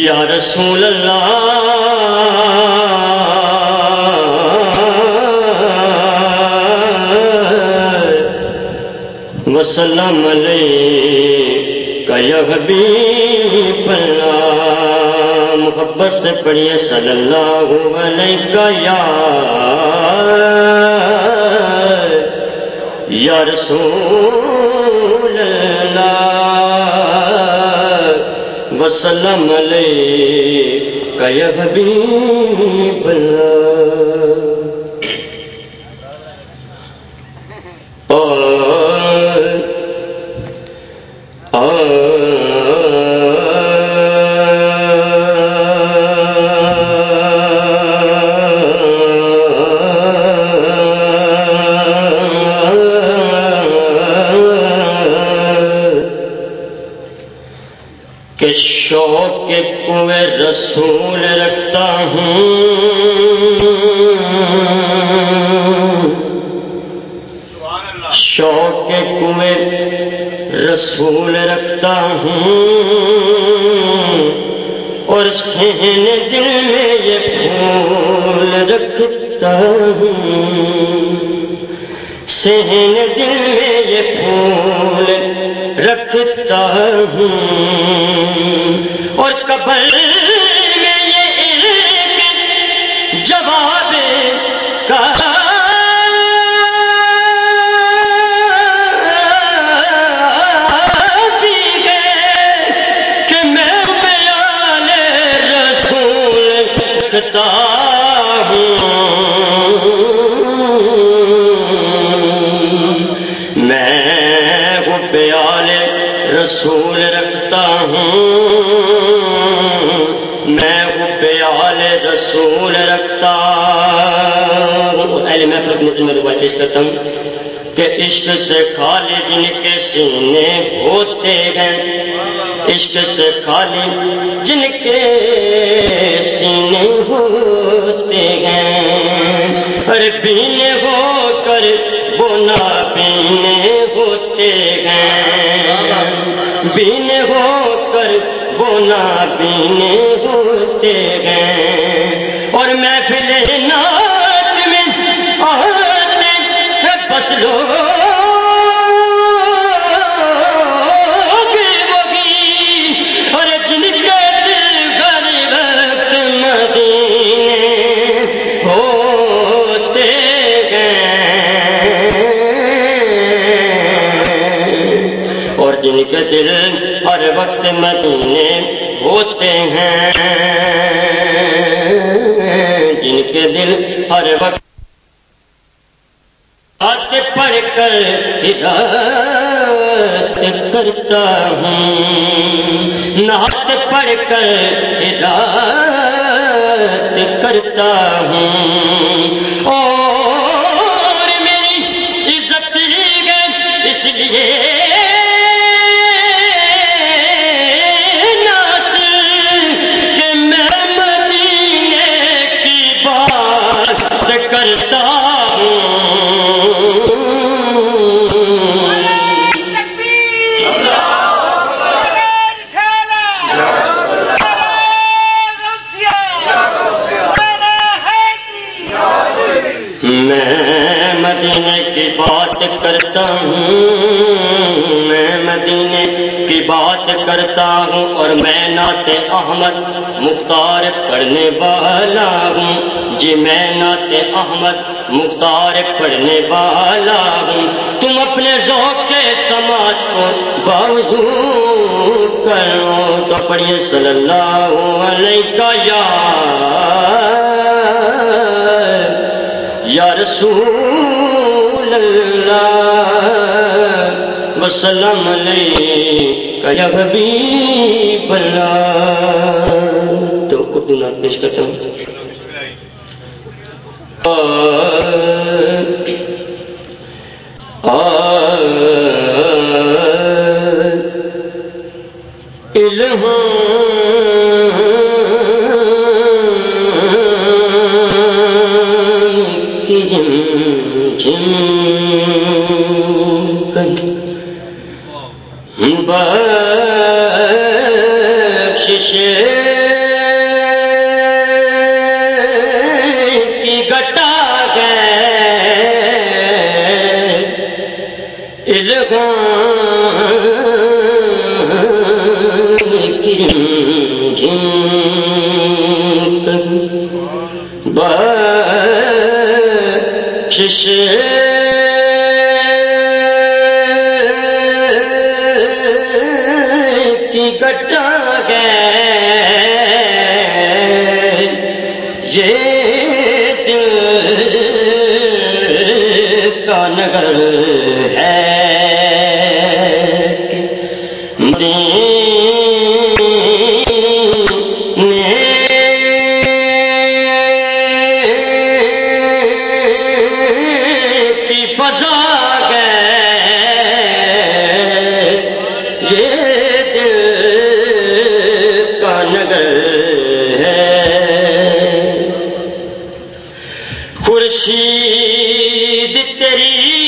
یا رسول اللہ وسلم علیکہ یا حبیب اللہ، محبت سے پڑھیے صلی اللہ علیہ یا رسول اللہ وسلم علیکہ یا حبیب اللہ۔ کہ شوق کوئے رسول رکھتا ہوں، شوق کوئے رسول رکھتا ہوں، اور سین دل میں یہ پھول رکھتا ہوں، سین دل میں یہ پھول رکھتا ہوں، اور قبر میں یہ ایک جواب کا کہ میں بیان رسول رکھتا ہوں، میں وہ بیان رسول رکھتا ہوں، میں وہ بیان رسول رکھتا ہوں۔ اہل محفل اپنے ذمہ روایت پیش کرتا ہوں کہ عشق سے خالی جن کے سینے ہوتے ہیں، عشق سے خالی جن کے سینے ہوتے ہیں، ارے بینے ہو کر وہ نابینے ہوتے ہیں، بینے ہو کر وہ نابینے ہوتے ہیں، اور محفل نعت میں آتے ہیں بس لوگ وہی، اور جن کے دل ہر وقت مدینے ہوتے ہیں، اور جن کے دل ہر وقت مدینے ہوتے ہیں، جن کے دل ہر وقت نعت پڑھ کر ہدایت کرتا ہوں، نعت پڑھ کر ہدایت کرتا ہوں، اور میری عزت ہے اس لیے کرتا ہوں۔ میں مدینے کی بات کرتا ہوں، میں مدینے کی بات کرتا ہوں، اور میں نعت احمد مختار پڑھنے والا ہوں، جی میں نعت احمد مختار پڑھنے والا ہوں، تم اپنے ذوق کے سماعت کو باوضو کرو تو پڑھیے صلی اللہ علیہ یا رسول اللہ وسلم علیکہ یا حبیب اللہ۔ تو اردو نعت پیش کرتا ہوں۔ کی جم جم بخشش الغام کی بخشش کی گٹا ہے یہ دل کا نگر ہے کہ خورشید تیری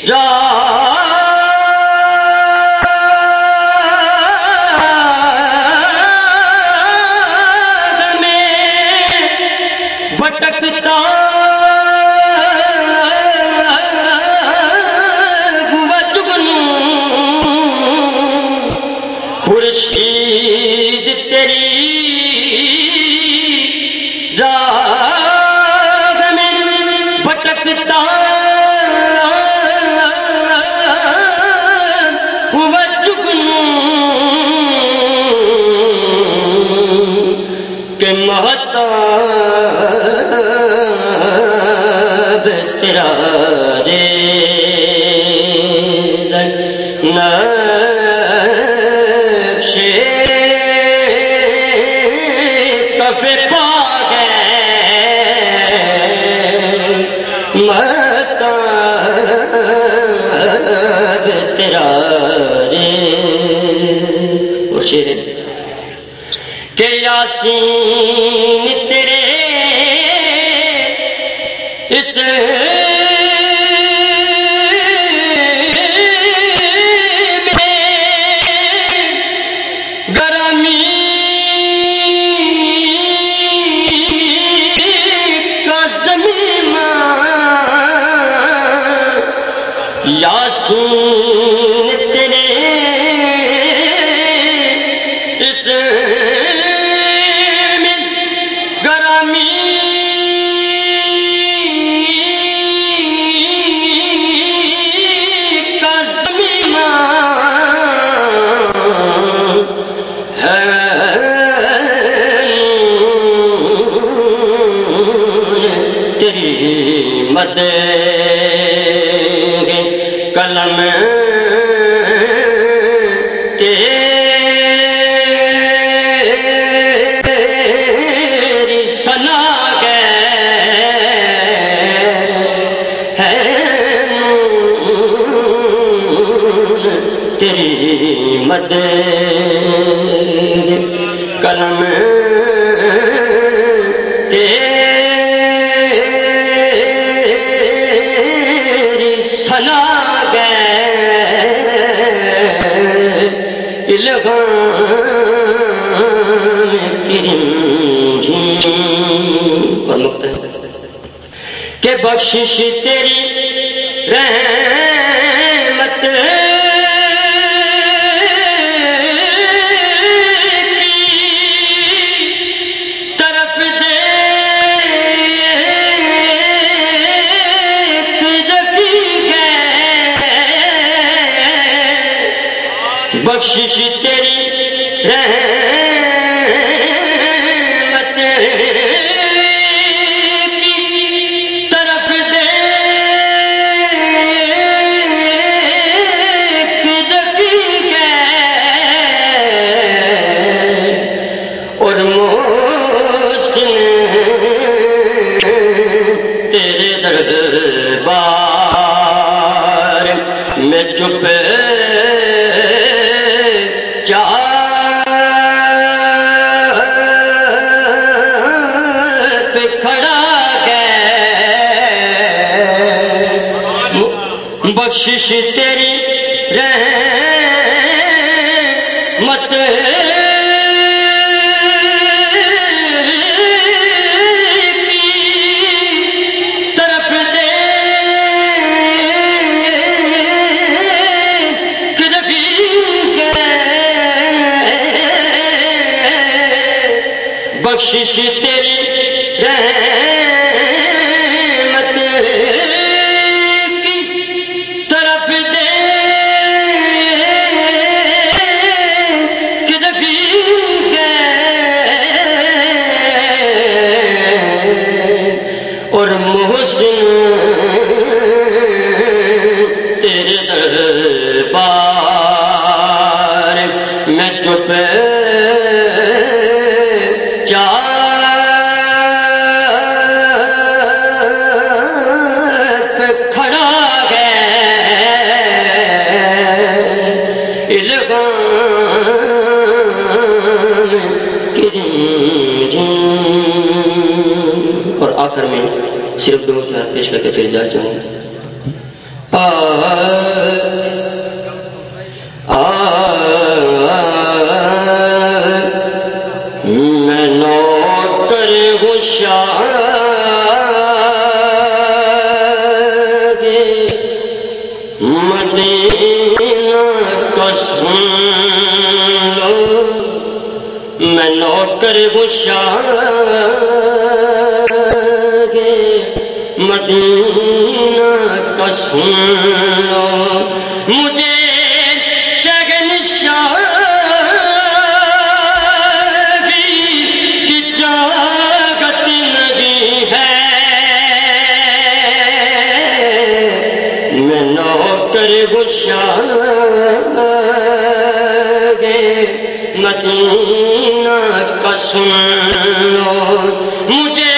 رات میں بھٹکتا ہوا جگنوں خورشید تیری راگ میں بھٹکتا ہوا جگنوں کہ مہتاب تیرا رے نقشے کفے پا مہتاب تیرا رے اور شیر کہ یاسین تیرے اس یاسین تیرے اس میں گرامی کا زمینہ ہے تیری مدد قلم تیری ثنا ہے نون تیری مدد قلم تیری ثنا الغام کی اور نقطہ ہے کہ بخشش تیری رحمت کی طرف دیکھ رکھی ہے بخشش تیری رحمت کی طرف دیکھ رکھی ہے اور محسن تیرے دربار میں چپ بخشش تیری رحمت کی طرف دیکھ بخشش تیری رحمت کی طرف دے کہ رفیق اور محسن تیرے دربار میں چپ چاپ کھڑا ہے الغام کریم. اور آخر میں صرف 2 اشعار پیش کر کے پھر جا چاہوں گا. میں نوکر ہوں شاہ مدینہ کا سن لو. میں نوکر ہوں شاہ مدینہ کا سن لو. مجھے شہنشاہی کی چاہت نہیں ہے. میں نوکر ہوں شاہ مدینہ کا سن لو. مجھے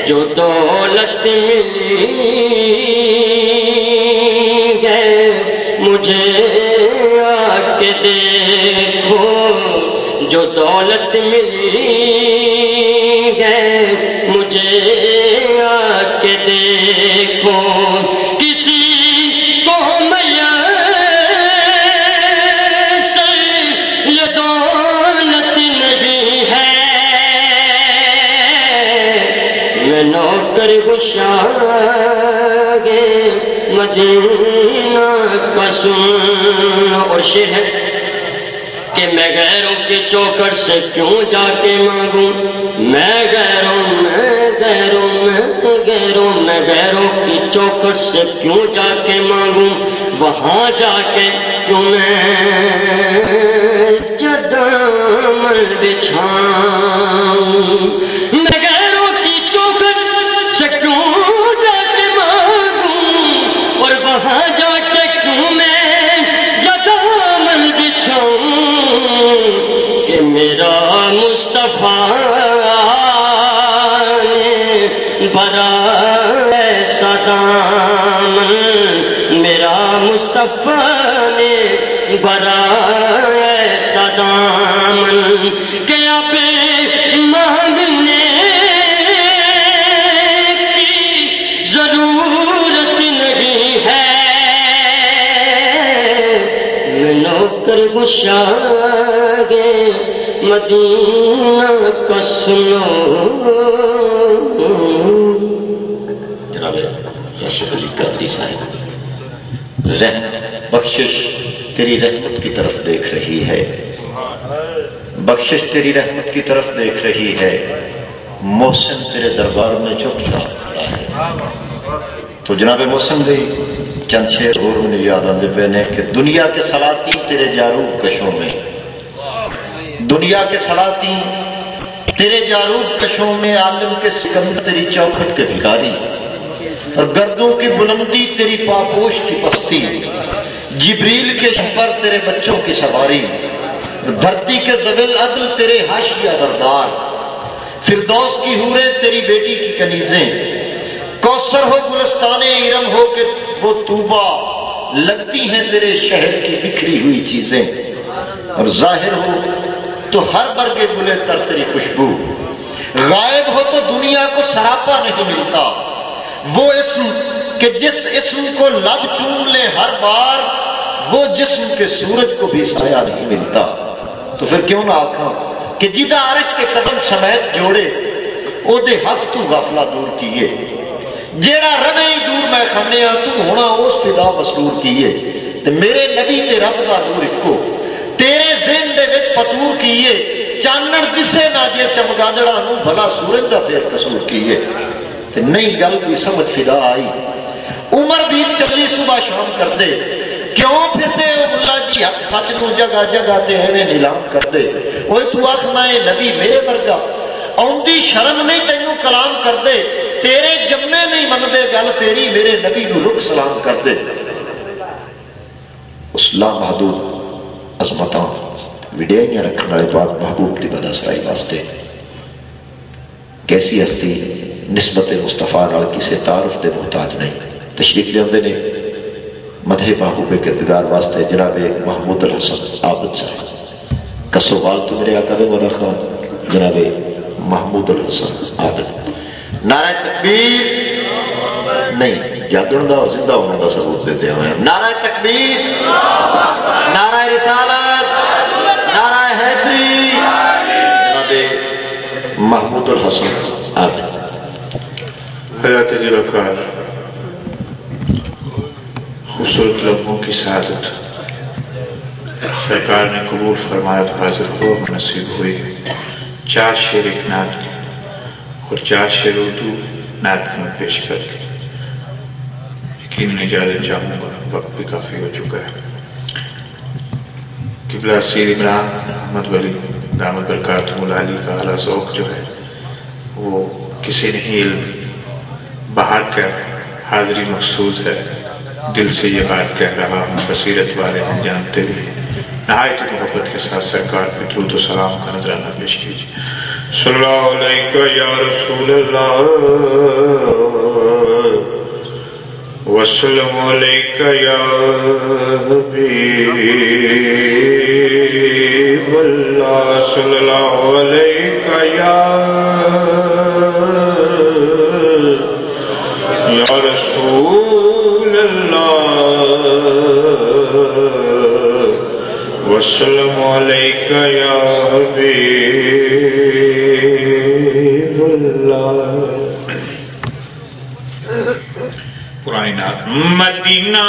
جو دولت ملی ہے مجھے آ کے دیکھو. جو دولت ملی ہے مجھے آ کے دیکھو. کسی کو میسر یہ دولت نہیں ہے. میں نوکر ہوں شاہ مدینہ کا سن. اور شعر ہے کہ میں غیروں کے چوکر سے کیوں جا کے مانگوں. میں غیروں کی چوکر سے کیوں جا کے مانگوں. وہاں جا کے کیوں میں دامن بچھاؤں. میں غیروں کی چوکر سے کیوں جا کے مانگوں اور وہاں جا کے کیوں میں دامن بچھاؤں. کہ میرا مصطفیٰ نے بھرا ایسا دامن. میرا مصطفیٰ نے بھرا ایسا دامن کہ اب مانگنے کی ضرورت نہیں ہے. میں نوکر ہوں شاہ مدینہ کا سنو. جناب یوسف علی قادری صاحب، بخشش تیری رحمت کی طرف دیکھ رہی ہے. بخشش تیری رحمت کی طرف دیکھ رہی ہے. محسن تیرے دربار میں چپ چاپ کھڑا ہے. تو جناب محسن بھائی چند شعر اور مجھے یاد آتے پے نے کہ دنیا کے سلاطین تیرے جاروب کشوں میں. دنیا کے سلاطین تیرے جاروب کشوں میں. عالم کے سکندر تیری چوکھٹ کے بھکاری. اور گردوں کی بلندی تیری پاپوش کی پستی. جبریل کے شہپر تیرے بچوں کی سواری. دھرتی کے ذویل عدل تیرے حاشیہ بردار. فردوس کی حوریں تیری بیٹی کی کنیزیں. کوثر ہو گلستان ارم ہو کہ وہ طوبہ لگتی ہیں تیرے شہر کی بکھری ہوئی چیزیں. اور ظاہر ہو تو ہر برگ گلے تر تیری خوشبو. غائب ہو تو دنیا کو سراپا نہیں ملتا. وہ اسم کہ جس اسم کو لب چوم لے ہر بار وہ جسم کے سورج کو بھی سایہ نہیں ملتا. تو پھر کیوں نہ آکھاں کہ جدہ عرش کے قدم سمیت جوڑے او دے حق تو غفلہ دور کیے. جیڑا رہے ہی دور میں کھانے تو ہونا اس فدا مسرور کیے تے میرے نبی تے رب دا نور اکو تیرے ذہن دے وچ فطور کیے چانن دسے نہ جے چمگادڑا نو بھلا سورج دا پھر قصور کیے تے نہیں گل دی سمجھ فدا آئی عمر بھی چلی صبح شام کر دے کیوں پھر دے اللہ جی حق سچ نو جگہ جگہ تے ہمیں نیلام کر دے اوہ تو آخ میں نبی میرے ورگا اوندی شرم نہیں تینوں کلام کر دے تیرے جمنے نہیں من دے گل تیری میرے نبی نو رخ سلام کر دے اس لا محدود عظمتاں وڈیائیاں رکھنے والے پاک محبوب دی بدا سرائی واسطے کیسی ہستی نسبت مصطفیٰ نال کسے تعارف دے محتاج نہیں تشریف لے ہوندے نے مدح محبوب کردگار واسطے جناب محمود الحسن عابد صاحب کسو بال تو میرے آقا دے مدہ خان جناب محمود الحسن عابد نعرہ تکبیر نہیں جاگن دا اور زندہ ہونے دا ثبوت دیتے ہیں نعرہ تکبیر نعرہ رسالت نعرہ حیدری جناب محمود الحسن عابد حیات جلوکار خوبصورت لمحوں کی سعادت سرکار نے قبول فرمایا تو حاضر ہو نصیب ہوئی 4 شعر ایک نعت کے اور 4 شعر اردو نعت میں پیش کر کے یقین نہیں اجازت چاہوں گا وقت بھی کافی ہو چکا ہے قبلہ سید عمران احمد ولی دامت برکاتہ العالی کا اعلیٰ ذوق جو ہے وہ کسی نہیں علم باہر کا حاضری مقصود ہے دل سے یہ بات کہہ رہا ہوں بصیرت والے ہم جانتے بھی نہایت محبت کے ساتھ سرکار پہ درود و سلام کا نذرانہ پیش کیجیے صلی اللہ علیہ یا رسول اللہ وسلم علیہ یا حبیب اللہ صلی اللہ علیہ یا رسول وسلم علیک یا حبیب اللہ پرانی نعت مدینہ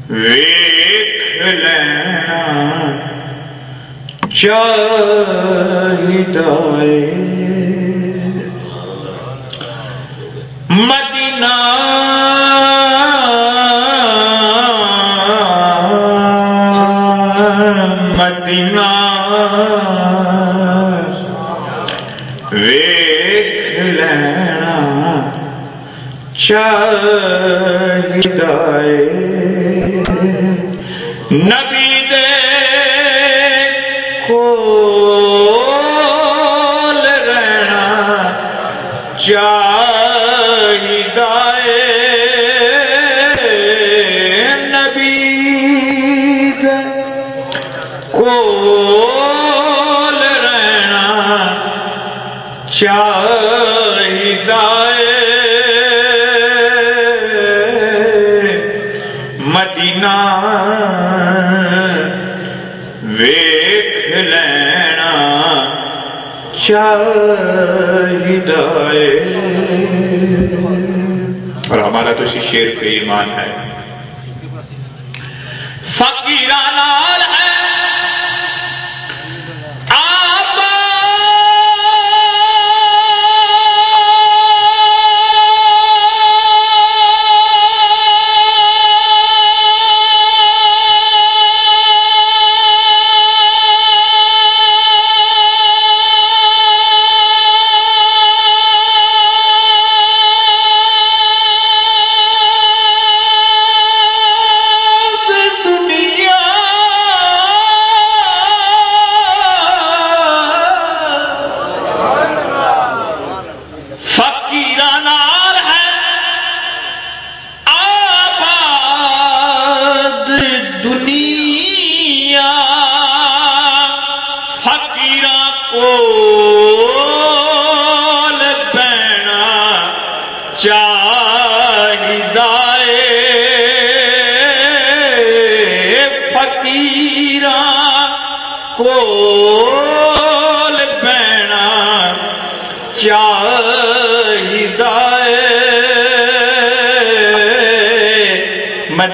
ویکھ لینا چاہیدا ہے مدینہ مدینہ ویکھ لینا چاہیدا ہے نبی دے کول رہنا چاہیدا ہے نبی دے کول رہنا چاہیدا ہے مدینہ ویکھ لینا چاہیدا ہے اور ہمارا تو اسی شعر پہ ایمان ہے فقیرانہ ہے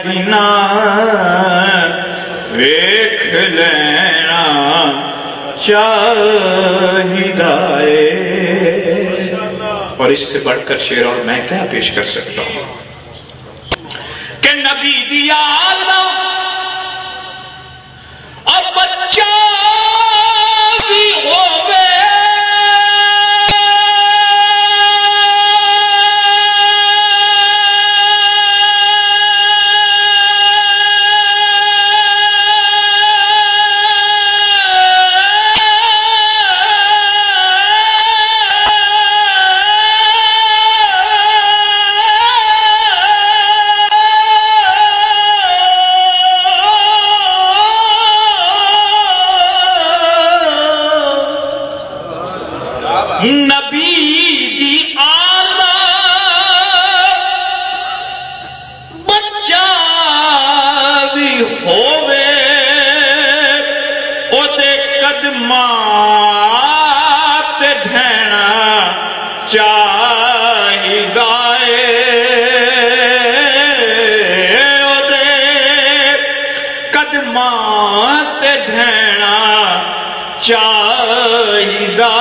مدینہ ویکھ لینا چاہیدا ہے۔ اور اس سے بڑھ کر شعر اور میں کیا پیش کر سکتا ہوں کہ نبی دی یاد دا اور بچہ بھی ہووے نبی دی آلہ بچہ بھی ہووے او دے قدمات ڈھینا چاہیدا ہے۔ او دے قدمات ڈھینا چاہیدا